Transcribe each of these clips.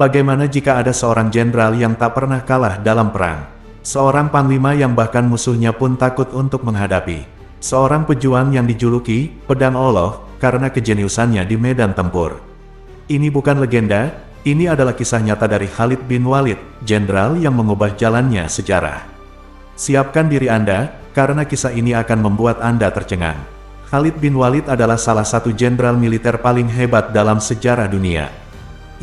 Bagaimana jika ada seorang jenderal yang tak pernah kalah dalam perang? Seorang panglima yang bahkan musuhnya pun takut untuk menghadapi. Seorang pejuang yang dijuluki pedang Allah karena kejeniusannya di medan tempur. Ini bukan legenda, ini adalah kisah nyata dari Khalid bin Walid, jenderal yang mengubah jalannya sejarah. Siapkan diri Anda, karena kisah ini akan membuat Anda tercengang. Khalid bin Walid adalah salah satu jenderal militer paling hebat dalam sejarah dunia.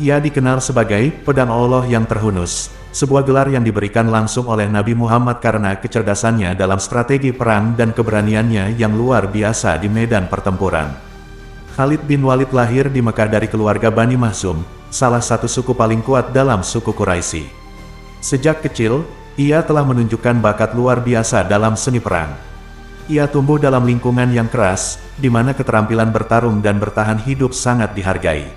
Ia dikenal sebagai pedang Allah yang terhunus, sebuah gelar yang diberikan langsung oleh Nabi Muhammad karena kecerdasannya dalam strategi perang dan keberaniannya yang luar biasa di medan pertempuran. Khalid bin Walid lahir di Mekah dari keluarga Bani Makhzum, salah satu suku paling kuat dalam suku Quraisy. Sejak kecil, ia telah menunjukkan bakat luar biasa dalam seni perang. Ia tumbuh dalam lingkungan yang keras, di mana keterampilan bertarung dan bertahan hidup sangat dihargai.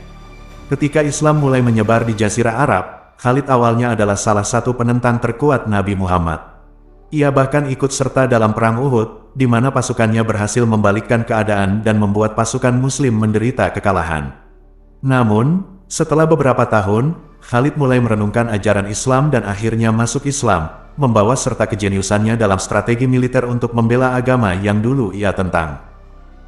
Ketika Islam mulai menyebar di Jazirah Arab, Khalid awalnya adalah salah satu penentang terkuat Nabi Muhammad. Ia bahkan ikut serta dalam Perang Uhud, di mana pasukannya berhasil membalikkan keadaan dan membuat pasukan Muslim menderita kekalahan. Namun, setelah beberapa tahun, Khalid mulai merenungkan ajaran Islam dan akhirnya masuk Islam, membawa serta kejeniusannya dalam strategi militer untuk membela agama yang dulu ia tentang.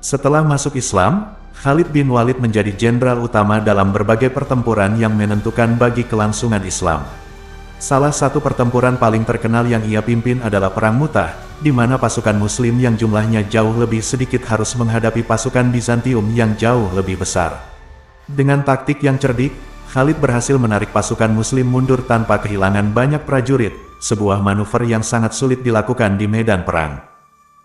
Setelah masuk Islam, Khalid bin Walid menjadi jenderal utama dalam berbagai pertempuran yang menentukan bagi kelangsungan Islam. Salah satu pertempuran paling terkenal yang ia pimpin adalah Perang Mu'tah, di mana pasukan Muslim yang jumlahnya jauh lebih sedikit harus menghadapi pasukan Bizantium yang jauh lebih besar. Dengan taktik yang cerdik, Khalid berhasil menarik pasukan Muslim mundur tanpa kehilangan banyak prajurit, sebuah manuver yang sangat sulit dilakukan di medan perang.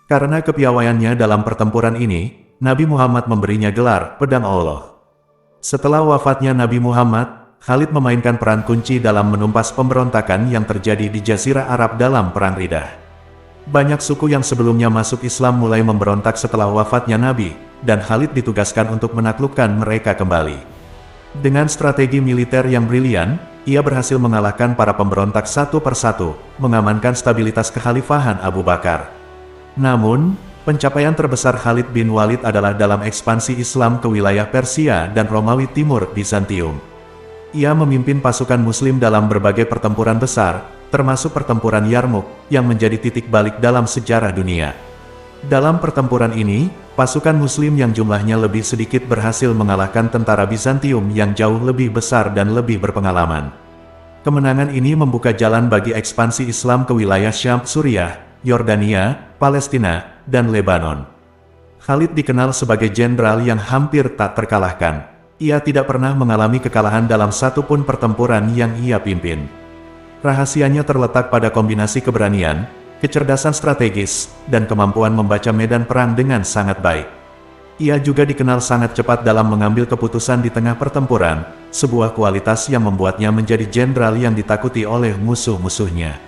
Karena kepiawaiannya dalam pertempuran ini, Nabi Muhammad memberinya gelar pedang Allah. Setelah wafatnya Nabi Muhammad, Khalid memainkan peran kunci dalam menumpas pemberontakan yang terjadi di Jazirah Arab dalam Perang Riddah. Banyak suku yang sebelumnya masuk Islam mulai memberontak setelah wafatnya Nabi, dan Khalid ditugaskan untuk menaklukkan mereka kembali. Dengan strategi militer yang brilian, ia berhasil mengalahkan para pemberontak satu persatu, mengamankan stabilitas kekhalifahan Abu Bakar. Namun, pencapaian terbesar Khalid bin Walid adalah dalam ekspansi Islam ke wilayah Persia dan Romawi Timur Bizantium. Ia memimpin pasukan Muslim dalam berbagai pertempuran besar, termasuk pertempuran Yarmouk, yang menjadi titik balik dalam sejarah dunia. Dalam pertempuran ini, pasukan Muslim yang jumlahnya lebih sedikit berhasil mengalahkan tentara Bizantium yang jauh lebih besar dan lebih berpengalaman. Kemenangan ini membuka jalan bagi ekspansi Islam ke wilayah Syam, Suriah, Yordania, Palestina, dan Lebanon. Khalid dikenal sebagai jenderal yang hampir tak terkalahkan. Ia tidak pernah mengalami kekalahan dalam satu pun pertempuran yang ia pimpin. Rahasianya terletak pada kombinasi keberanian, kecerdasan strategis, dan kemampuan membaca medan perang dengan sangat baik. Ia juga dikenal sangat cepat dalam mengambil keputusan di tengah pertempuran, sebuah kualitas yang membuatnya menjadi jenderal yang ditakuti oleh musuh-musuhnya.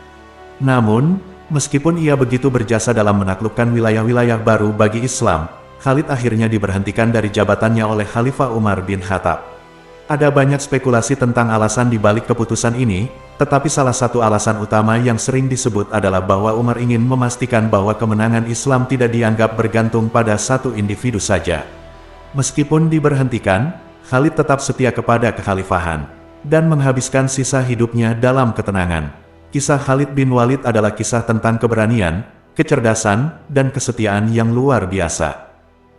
Namun, meskipun ia begitu berjasa dalam menaklukkan wilayah-wilayah baru bagi Islam, Khalid akhirnya diberhentikan dari jabatannya oleh Khalifah Umar bin Khattab. Ada banyak spekulasi tentang alasan di balik keputusan ini, tetapi salah satu alasan utama yang sering disebut adalah bahwa Umar ingin memastikan bahwa kemenangan Islam tidak dianggap bergantung pada satu individu saja. Meskipun diberhentikan, Khalid tetap setia kepada kekhalifahan, dan menghabiskan sisa hidupnya dalam ketenangan. Kisah Khalid bin Walid adalah kisah tentang keberanian, kecerdasan, dan kesetiaan yang luar biasa.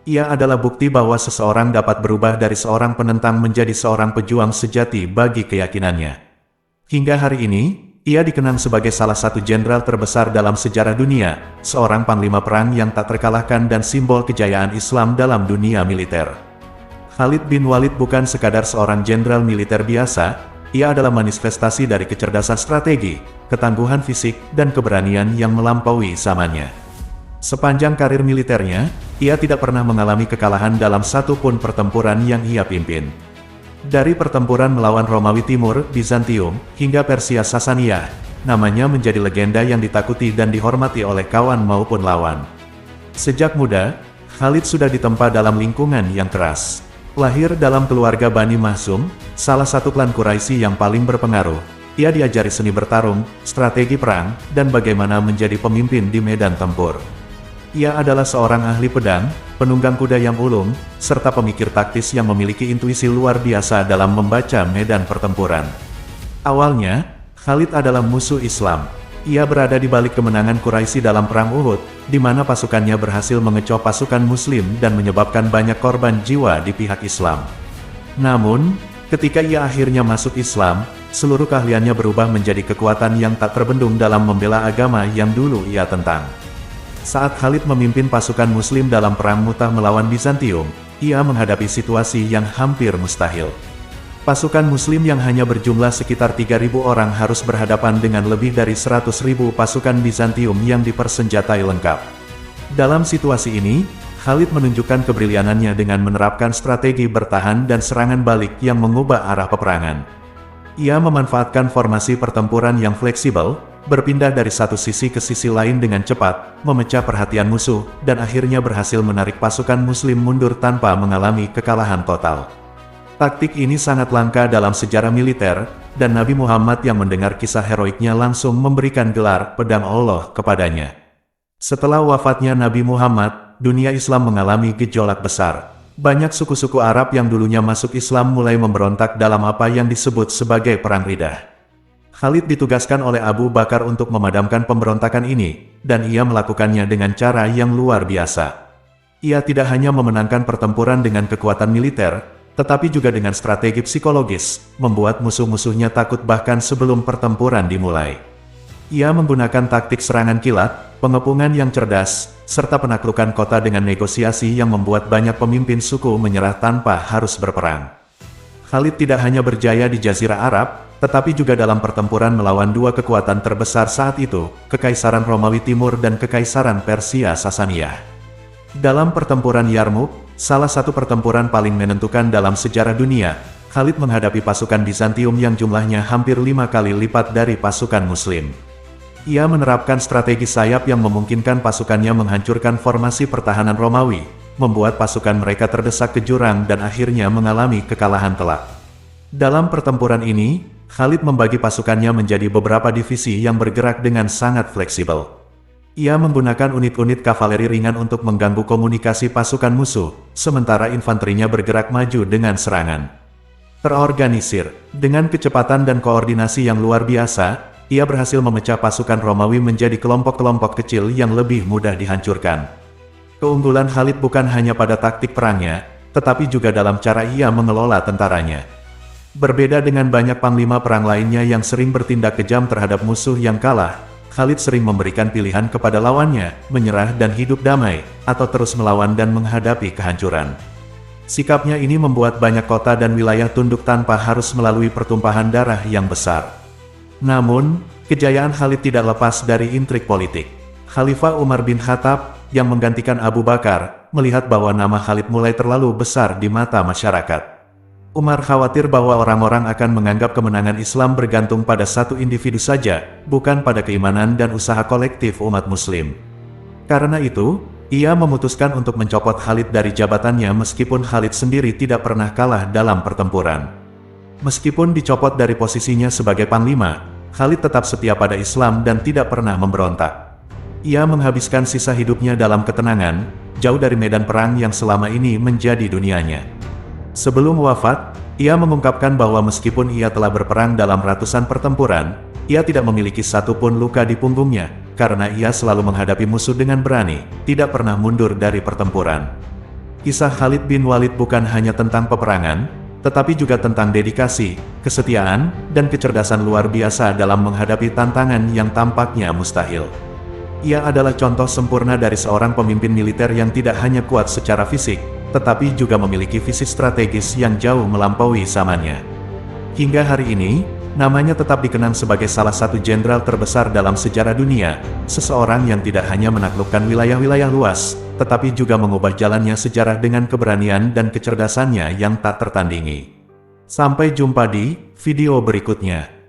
Ia adalah bukti bahwa seseorang dapat berubah dari seorang penentang menjadi seorang pejuang sejati bagi keyakinannya. Hingga hari ini, ia dikenang sebagai salah satu jenderal terbesar dalam sejarah dunia, seorang panglima perang yang tak terkalahkan dan simbol kejayaan Islam dalam dunia militer. Khalid bin Walid bukan sekadar seorang jenderal militer biasa, ia adalah manifestasi dari kecerdasan strategi, ketangguhan fisik, dan keberanian yang melampaui zamannya. Sepanjang karir militernya, ia tidak pernah mengalami kekalahan dalam satu pun pertempuran yang ia pimpin. Dari pertempuran melawan Romawi Timur, Bizantium, hingga Persia Sasaniyah, namanya menjadi legenda yang ditakuti dan dihormati oleh kawan maupun lawan. Sejak muda, Khalid sudah ditempa dalam lingkungan yang keras. Lahir dalam keluarga Bani Makhzum, salah satu klan Quraisy yang paling berpengaruh, ia diajari seni bertarung, strategi perang, dan bagaimana menjadi pemimpin di medan tempur. Ia adalah seorang ahli pedang, penunggang kuda yang ulung, serta pemikir taktis yang memiliki intuisi luar biasa dalam membaca medan pertempuran. Awalnya, Khalid adalah musuh Islam. Ia berada di balik kemenangan Quraisy dalam Perang Uhud, di mana pasukannya berhasil mengecoh pasukan Muslim dan menyebabkan banyak korban jiwa di pihak Islam. Namun, ketika ia akhirnya masuk Islam, seluruh keahliannya berubah menjadi kekuatan yang tak terbendung dalam membela agama yang dulu ia tentang. Saat Khalid memimpin pasukan Muslim dalam Perang Mu'tah melawan Bizantium, ia menghadapi situasi yang hampir mustahil. Pasukan Muslim yang hanya berjumlah sekitar 3.000 orang harus berhadapan dengan lebih dari 100.000 pasukan Bizantium yang dipersenjatai lengkap. Dalam situasi ini, Khalid menunjukkan kebrilianannya dengan menerapkan strategi bertahan dan serangan balik yang mengubah arah peperangan. Ia memanfaatkan formasi pertempuran yang fleksibel, berpindah dari satu sisi ke sisi lain dengan cepat, memecah perhatian musuh, dan akhirnya berhasil menarik pasukan Muslim mundur tanpa mengalami kekalahan total. Taktik ini sangat langka dalam sejarah militer, dan Nabi Muhammad yang mendengar kisah heroiknya langsung memberikan gelar pedang Allah kepadanya. Setelah wafatnya Nabi Muhammad, dunia Islam mengalami gejolak besar. Banyak suku-suku Arab yang dulunya masuk Islam mulai memberontak dalam apa yang disebut sebagai Perang Riddah. Khalid ditugaskan oleh Abu Bakar untuk memadamkan pemberontakan ini, dan ia melakukannya dengan cara yang luar biasa. Ia tidak hanya memenangkan pertempuran dengan kekuatan militer, tetapi juga dengan strategi psikologis, membuat musuh-musuhnya takut bahkan sebelum pertempuran dimulai. Ia menggunakan taktik serangan kilat, pengepungan yang cerdas, serta penaklukan kota dengan negosiasi yang membuat banyak pemimpin suku menyerah tanpa harus berperang. Khalid tidak hanya berjaya di Jazirah Arab, tetapi juga dalam pertempuran melawan dua kekuatan terbesar saat itu, Kekaisaran Romawi Timur dan Kekaisaran Persia Sasaniyah. Dalam pertempuran Yarmouk, salah satu pertempuran paling menentukan dalam sejarah dunia, Khalid menghadapi pasukan Bizantium yang jumlahnya hampir 5 kali lipat dari pasukan Muslim. Ia menerapkan strategi sayap yang memungkinkan pasukannya menghancurkan formasi pertahanan Romawi, membuat pasukan mereka terdesak ke jurang dan akhirnya mengalami kekalahan telak. Dalam pertempuran ini, Khalid membagi pasukannya menjadi beberapa divisi yang bergerak dengan sangat fleksibel. Ia menggunakan unit-unit kavaleri ringan untuk mengganggu komunikasi pasukan musuh, sementara infanterinya bergerak maju dengan serangan terorganisir. Dengan kecepatan dan koordinasi yang luar biasa, ia berhasil memecah pasukan Romawi menjadi kelompok-kelompok kecil yang lebih mudah dihancurkan. Keunggulan Khalid bukan hanya pada taktik perangnya, tetapi juga dalam cara ia mengelola tentaranya. Berbeda dengan banyak panglima perang lainnya yang sering bertindak kejam terhadap musuh yang kalah, Khalid sering memberikan pilihan kepada lawannya, menyerah dan hidup damai, atau terus melawan dan menghadapi kehancuran. Sikapnya ini membuat banyak kota dan wilayah tunduk tanpa harus melalui pertumpahan darah yang besar. Namun, kejayaan Khalid tidak lepas dari intrik politik. Khalifah Umar bin Khattab, yang menggantikan Abu Bakar, melihat bahwa nama Khalid mulai terlalu besar di mata masyarakat. Umar khawatir bahwa orang-orang akan menganggap kemenangan Islam bergantung pada satu individu saja, bukan pada keimanan dan usaha kolektif umat Muslim. Karena itu, ia memutuskan untuk mencopot Khalid dari jabatannya meskipun Khalid sendiri tidak pernah kalah dalam pertempuran. Meskipun dicopot dari posisinya sebagai panglima, Khalid tetap setia pada Islam dan tidak pernah memberontak. Ia menghabiskan sisa hidupnya dalam ketenangan, jauh dari medan perang yang selama ini menjadi dunianya. Sebelum wafat, ia mengungkapkan bahwa meskipun ia telah berperang dalam ratusan pertempuran, ia tidak memiliki satu pun luka di punggungnya, karena ia selalu menghadapi musuh dengan berani, tidak pernah mundur dari pertempuran. Kisah Khalid bin Walid bukan hanya tentang peperangan, tetapi juga tentang dedikasi, kesetiaan, dan kecerdasan luar biasa dalam menghadapi tantangan yang tampaknya mustahil. Ia adalah contoh sempurna dari seorang pemimpin militer yang tidak hanya kuat secara fisik, tetapi juga memiliki visi strategis yang jauh melampaui zamannya. Hingga hari ini, namanya tetap dikenang sebagai salah satu jenderal terbesar dalam sejarah dunia, seseorang yang tidak hanya menaklukkan wilayah-wilayah luas, tetapi juga mengubah jalannya sejarah dengan keberanian dan kecerdasannya yang tak tertandingi. Sampai jumpa di video berikutnya.